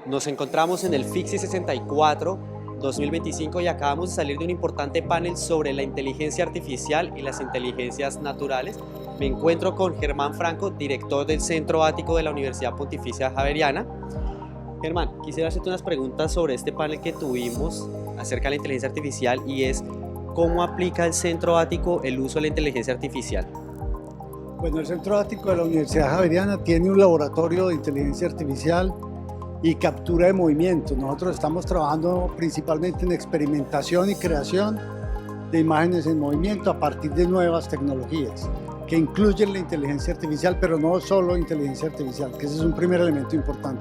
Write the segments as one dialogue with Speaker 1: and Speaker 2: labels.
Speaker 1: Nos encontramos en el FICSI 64 2025 y acabamos de salir de un importante panel sobre la inteligencia artificial y las inteligencias naturales. Me encuentro con Germán Franco, director del Centro Ático de la Universidad Pontificia Javeriana. Germán, quisiera hacerte unas preguntas sobre este panel que tuvimos acerca de la inteligencia artificial, y es ¿cómo aplica el Centro Ático el uso de la inteligencia artificial?
Speaker 2: Bueno, el Centro Ático de la Universidad Javeriana tiene un laboratorio de inteligencia artificial y captura de movimiento. Nosotros estamos trabajando principalmente en experimentación y creación de imágenes en movimiento a partir de nuevas tecnologías que incluyen la inteligencia artificial, pero no solo inteligencia artificial, que ese es un primer elemento importante,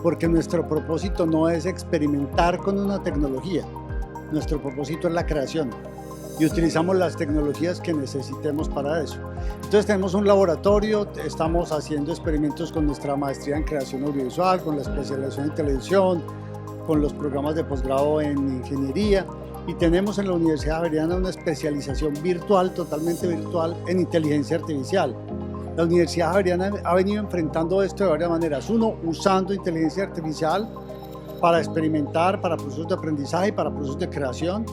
Speaker 2: porque nuestro propósito no es experimentar con una tecnología, nuestro propósito es la creación y utilizamos las tecnologías que necesitemos para eso. Entonces tenemos un laboratorio, estamos haciendo experimentos con nuestra maestría en creación audiovisual, con la especialización en televisión, con los programas de posgrado en ingeniería, y tenemos en la Universidad Javeriana una especialización virtual, totalmente virtual, en inteligencia artificial. La Universidad Javeriana ha venido enfrentando esto de varias maneras. Uno, usando inteligencia artificial para experimentar, para procesos de aprendizaje y para procesos de creación.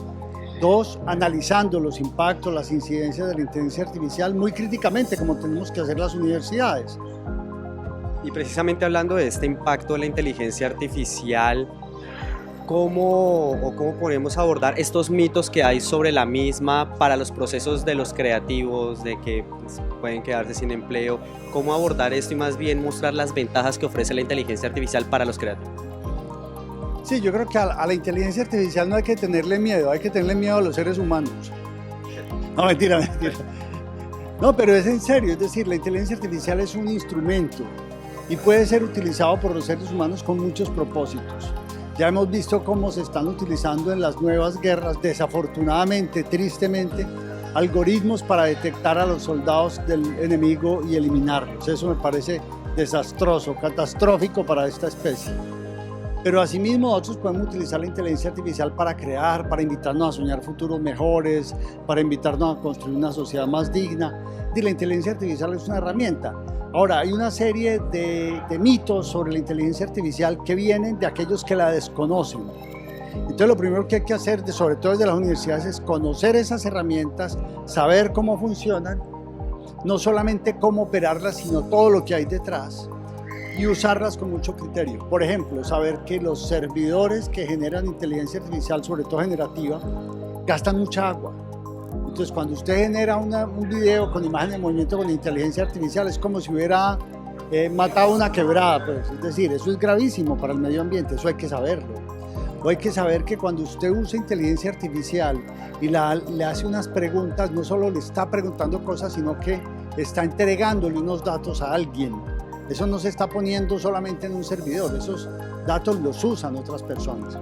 Speaker 2: Dos, analizando los impactos, las incidencias de la inteligencia artificial muy críticamente, como tenemos que hacer las universidades.
Speaker 1: Y precisamente hablando de este impacto de la inteligencia artificial, ¿cómo podemos abordar estos mitos que hay sobre la misma para los procesos de los creativos, de que pueden quedarse sin empleo? ¿Cómo abordar esto y más bien mostrar las ventajas que ofrece la inteligencia artificial para los creativos?
Speaker 2: Sí, yo creo que a la inteligencia artificial no hay que tenerle miedo, hay que tenerle miedo a los seres humanos. No, mentira. No, pero es en serio, es decir, la inteligencia artificial es un instrumento y puede ser utilizado por los seres humanos con muchos propósitos. Ya hemos visto cómo se están utilizando en las nuevas guerras, desafortunadamente, tristemente, algoritmos para detectar a los soldados del enemigo y eliminarlos. Eso me parece desastroso, catastrófico para esta especie. Pero asimismo nosotros podemos utilizar la inteligencia artificial para crear, para invitarnos a soñar futuros mejores, para invitarnos a construir una sociedad más digna. Y la inteligencia artificial es una herramienta. Ahora, hay una serie de mitos sobre la inteligencia artificial que vienen de aquellos que la desconocen. Entonces lo primero que hay que hacer, sobre todo desde las universidades, es conocer esas herramientas, saber cómo funcionan, no solamente cómo operarlas, sino todo lo que hay detrás, y usarlas con mucho criterio. Por ejemplo, saber que los servidores que generan inteligencia artificial, sobre todo generativa, gastan mucha agua. Entonces, cuando usted genera un video con imagen de movimiento con inteligencia artificial, es como si hubiera matado una quebrada, pues. Es decir, eso es gravísimo para el medio ambiente, eso hay que saberlo. O hay que saber que cuando usted usa inteligencia artificial y le hace unas preguntas, no solo le está preguntando cosas, sino que está entregándole unos datos a alguien. Eso no se está poniendo solamente en un servidor, esos datos los usan otras personas.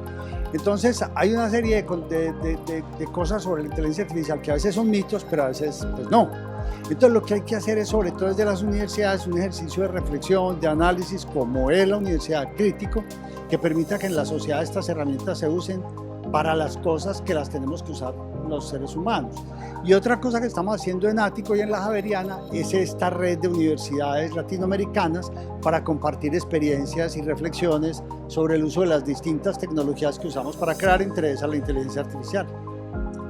Speaker 2: Entonces hay una serie de cosas sobre la inteligencia artificial que a veces son mitos, pero a veces pues no. Entonces lo que hay que hacer es, sobre todo desde las universidades, un ejercicio de reflexión, de análisis, como es la universidad crítico, que permita que en la sociedad estas herramientas se usen para las cosas que las tenemos que usar los seres humanos. Y otra cosa que estamos haciendo en Ático y en la Javeriana es esta red de universidades latinoamericanas para compartir experiencias y reflexiones sobre el uso de las distintas tecnologías que usamos para crear interés a la inteligencia artificial.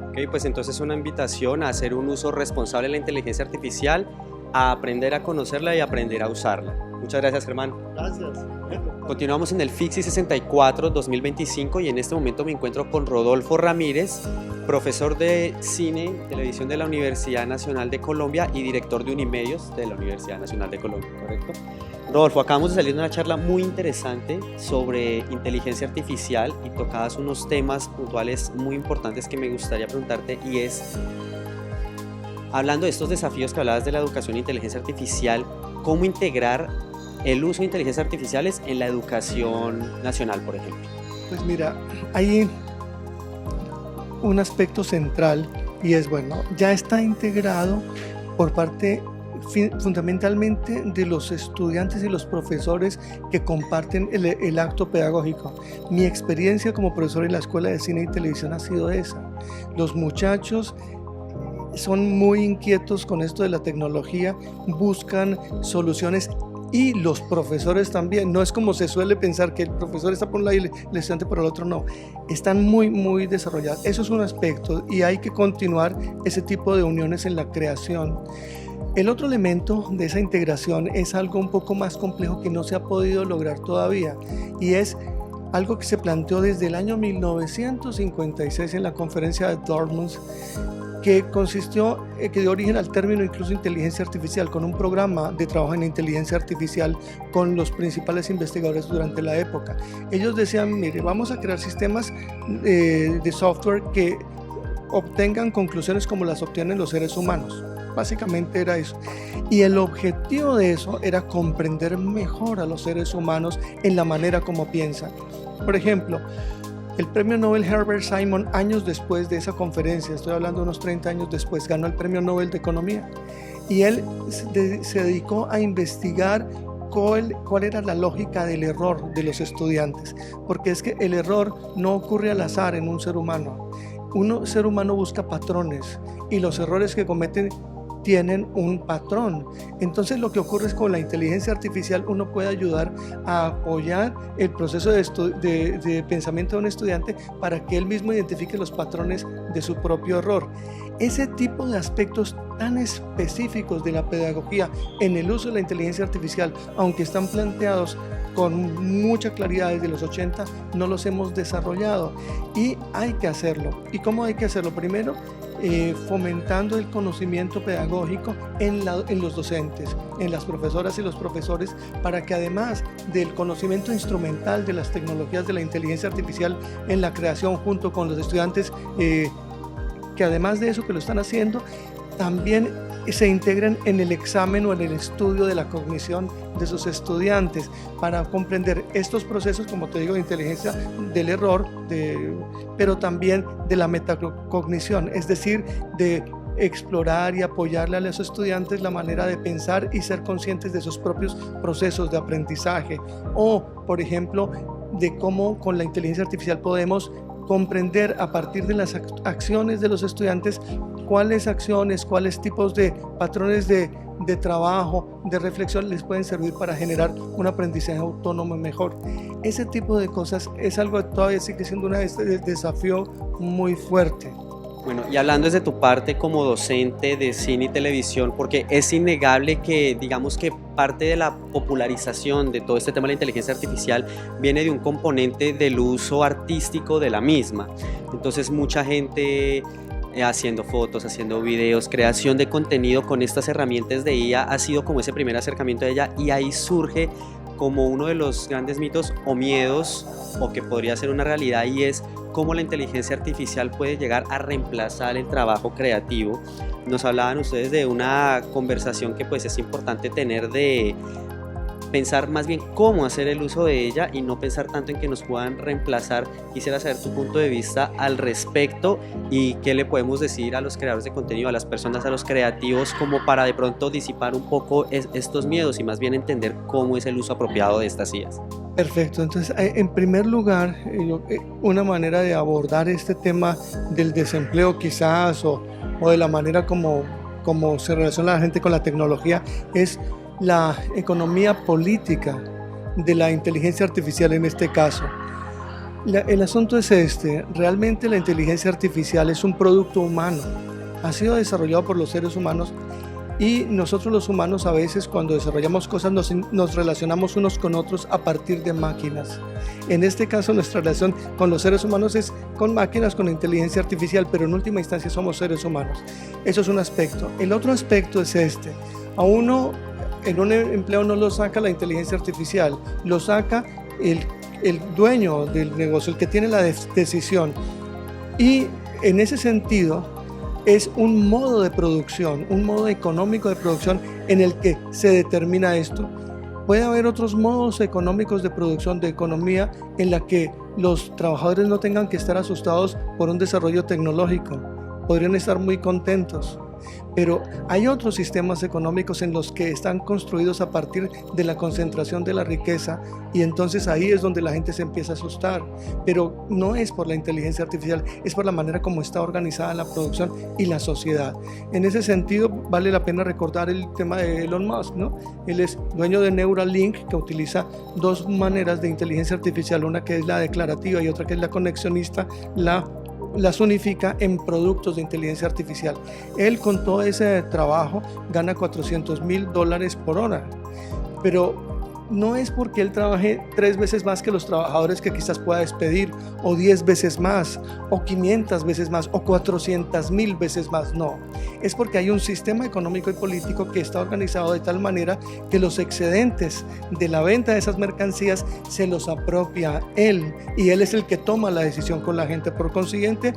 Speaker 1: Ok, pues entonces una invitación a hacer un uso responsable de la inteligencia artificial, a aprender a conocerla y aprender a usarla. Muchas gracias, Germán.
Speaker 2: Gracias.
Speaker 1: Continuamos en el FICSI 64 2025 y en este momento me encuentro con Rodolfo Ramírez, profesor de cine y televisión de la Universidad Nacional de Colombia y director de Unimedios de la Universidad Nacional de Colombia, ¿correcto? Rodolfo, acabamos de salir de una charla muy interesante sobre inteligencia artificial y tocadas unos temas puntuales muy importantes que me gustaría preguntarte, y es, hablando de estos desafíos que hablabas de la educación e inteligencia artificial, ¿cómo integrar el uso de inteligencias artificiales en la educación nacional, por ejemplo?
Speaker 3: Pues mira, hay un aspecto central y es, bueno, ya está integrado por parte fundamentalmente de los estudiantes y los profesores que comparten el acto pedagógico. Mi experiencia como profesor en la Escuela de Cine y Televisión ha sido esa. Los muchachos son muy inquietos con esto de la tecnología, buscan soluciones y los profesores también. No es como se suele pensar que el profesor está por un lado y el estudiante por el otro, no. Están muy desarrollados. Eso es un aspecto y hay que continuar ese tipo de uniones en la creación. El otro elemento de esa integración es algo un poco más complejo que no se ha podido lograr todavía y es algo que se planteó desde el año 1956 en la conferencia de Dartmouth, que consistió, que dio origen al término incluso inteligencia artificial, con un programa de trabajo en inteligencia artificial con los principales investigadores durante la época. Ellos decían, mire, vamos a crear sistemas de software que obtengan conclusiones como las obtienen los seres humanos. Básicamente era eso. Y el objetivo de eso era comprender mejor a los seres humanos en la manera como piensan. Por ejemplo, el premio Nobel Herbert Simon, años después de esa conferencia, estoy hablando de unos 30 años después, ganó el premio Nobel de Economía. Y él se dedicó a investigar cuál era la lógica del error de los estudiantes. Porque es que el error no ocurre al azar en un ser humano. Un ser humano busca patrones y los errores que cometen tienen un patrón. Entonces lo que ocurre es que con la inteligencia artificial uno puede ayudar a apoyar el proceso de pensamiento de un estudiante para que él mismo identifique los patrones de su propio error. Ese tipo de aspectos tan específicos de la pedagogía en el uso de la inteligencia artificial, aunque están planteados con mucha claridad desde los 80, no los hemos desarrollado y hay que hacerlo. ¿Y cómo hay que hacerlo? Primero, fomentando el conocimiento pedagógico en los docentes, en las profesoras y los profesores, para que además del conocimiento instrumental de las tecnologías de la inteligencia artificial en la creación junto con los estudiantes, que además de eso que lo están haciendo, también se integren en el examen o en el estudio de la cognición de sus estudiantes para comprender estos procesos, como te digo, de inteligencia del error, pero también de la metacognición, es decir, de explorar y apoyarle a los estudiantes la manera de pensar y ser conscientes de sus propios procesos de aprendizaje, o, por ejemplo, de cómo con la inteligencia artificial podemos comprender a partir de las acciones de los estudiantes cuáles acciones, cuáles tipos de patrones de trabajo, de reflexión les pueden servir para generar un aprendizaje autónomo mejor. Ese tipo de cosas es algo que todavía sigue siendo un desafío muy fuerte.
Speaker 1: Bueno, y hablando desde tu parte como docente de cine y televisión, porque es innegable que, digamos que parte de la popularización de todo este tema de la inteligencia artificial viene de un componente del uso artístico de la misma. Entonces mucha gente haciendo fotos, haciendo videos, creación de contenido con estas herramientas de IA ha sido como ese primer acercamiento a ella, y ahí surge como uno de los grandes mitos o miedos, o que podría ser una realidad, y es cómo la inteligencia artificial puede llegar a reemplazar el trabajo creativo. Nos hablaban ustedes de una conversación que pues es importante tener, de pensar más bien cómo hacer el uso de ella y no pensar tanto en que nos puedan reemplazar. Quisiera saber tu punto de vista al respecto y qué le podemos decir a los creadores de contenido, a las personas, a los creativos, como para de pronto disipar un poco estos miedos y más bien entender cómo es el uso apropiado de estas IAs.
Speaker 3: Perfecto, entonces en primer lugar, una manera de abordar este tema del desempleo quizás o de la manera como se relaciona la gente con la tecnología es la economía política de la inteligencia artificial en este caso. El asunto es realmente la inteligencia artificial es un producto humano, ha sido desarrollado por los seres humanos y nosotros los humanos a veces cuando desarrollamos cosas nos relacionamos unos con otros a partir de máquinas. En este caso nuestra relación con los seres humanos es con máquinas, con inteligencia artificial, pero en última instancia somos seres humanos. Eso es un aspecto. El otro aspecto es a uno en un empleo no lo saca la inteligencia artificial, lo saca el dueño del negocio, el que tiene la decisión. Y en ese sentido es un modo de producción, un modo económico de producción en el que se determina esto. Puede haber otros modos económicos de producción, de economía, en la que los trabajadores no tengan que estar asustados por un desarrollo tecnológico, podrían estar muy contentos. pero hay otros sistemas económicos en los que están construidos a partir de la concentración de la riqueza, y entonces ahí es donde la gente se empieza a asustar, pero no es por la inteligencia artificial, es por la manera como está organizada la producción y la sociedad. En ese sentido vale la pena recordar el tema de Elon Musk, ¿no? Él es dueño de Neuralink, que utiliza dos maneras de inteligencia artificial, una que es la declarativa y otra que es la conexionista, las unifica en productos de inteligencia artificial. Él, con todo ese trabajo, gana $400,000 por hora, pero no es porque él trabaje 3 veces más que los trabajadores que quizás pueda despedir, o 10 veces más, o 500 veces más, o 400,000 veces más. No, es porque hay un sistema económico y político que está organizado de tal manera que los excedentes de la venta de esas mercancías se los apropia él, y él es el que toma la decisión con la gente. Por consiguiente,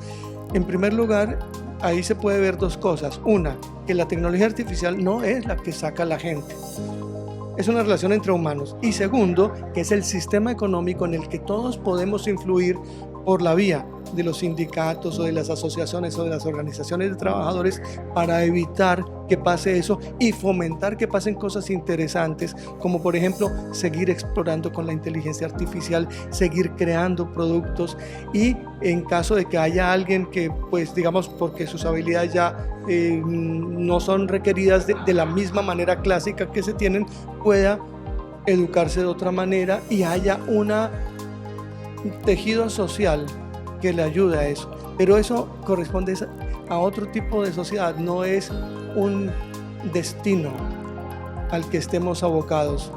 Speaker 3: en primer lugar, ahí se puede ver dos cosas. Una, que la tecnología artificial no es la que saca a la gente, es una relación entre humanos. Y segundo, que es el sistema económico en el que todos podemos influir por la vía de los sindicatos o de las asociaciones o de las organizaciones de trabajadores para evitar que pase eso y fomentar que pasen cosas interesantes, como por ejemplo seguir explorando con la inteligencia artificial, seguir creando productos, y en caso de que haya alguien que, pues digamos, porque sus habilidades ya no son requeridas de la misma manera clásica que se tienen, pueda educarse de otra manera y haya un tejido social que le ayude a eso. Pero eso corresponde a otro tipo de sociedad, no es un destino al que estemos abocados.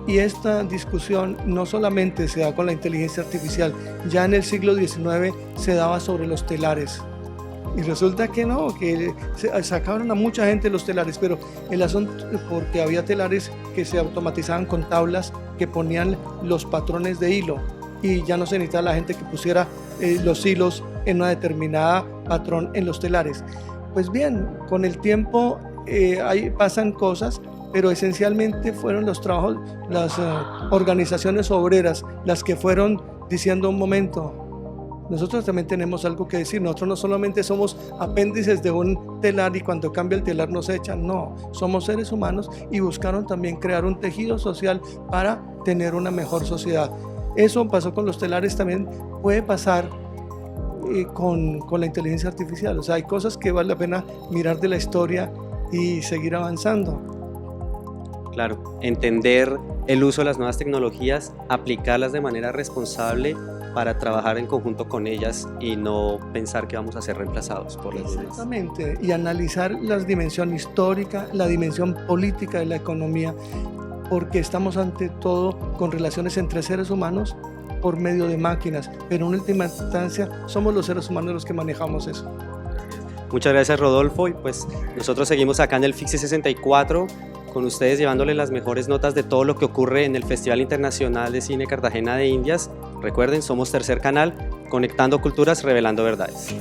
Speaker 3: Y esta discusión no solamente se da con la inteligencia artificial, ya en el siglo XIX se daba sobre los telares. Y resulta que no, que sacaron a mucha gente los telares, pero el asunto, porque había telares que se automatizaban con tablas que ponían los patrones de hilo, y ya no se necesitaba la gente que pusiera los hilos en una determinada patrón en los telares. Pues bien, con el tiempo ahí pasan cosas, pero esencialmente fueron los trabajos, las organizaciones obreras las que fueron diciendo: un momento, nosotros también tenemos algo que decir, nosotros no solamente somos apéndices de un telar y cuando cambia el telar nos echan, no, somos seres humanos, y buscaron también crear un tejido social para tener una mejor sociedad. Eso pasó con los telares, también puede pasar con la inteligencia artificial. O sea, hay cosas que vale la pena mirar de la historia y seguir avanzando.
Speaker 1: Claro, entender el uso de las nuevas tecnologías, aplicarlas de manera responsable para trabajar en conjunto con ellas y no pensar que vamos a ser reemplazados por las mismas.
Speaker 3: Exactamente, y analizar la dimensión histórica, la dimensión política de la economía, porque estamos ante todo con relaciones entre seres humanos por medio de máquinas, pero en última instancia somos los seres humanos los que manejamos eso.
Speaker 1: Muchas gracias, Rodolfo, y pues nosotros seguimos acá en el FICSI 64 con ustedes, llevándole las mejores notas de todo lo que ocurre en el Festival Internacional de Cine Cartagena de Indias. Recuerden, somos Tercer Canal, conectando culturas, revelando verdades.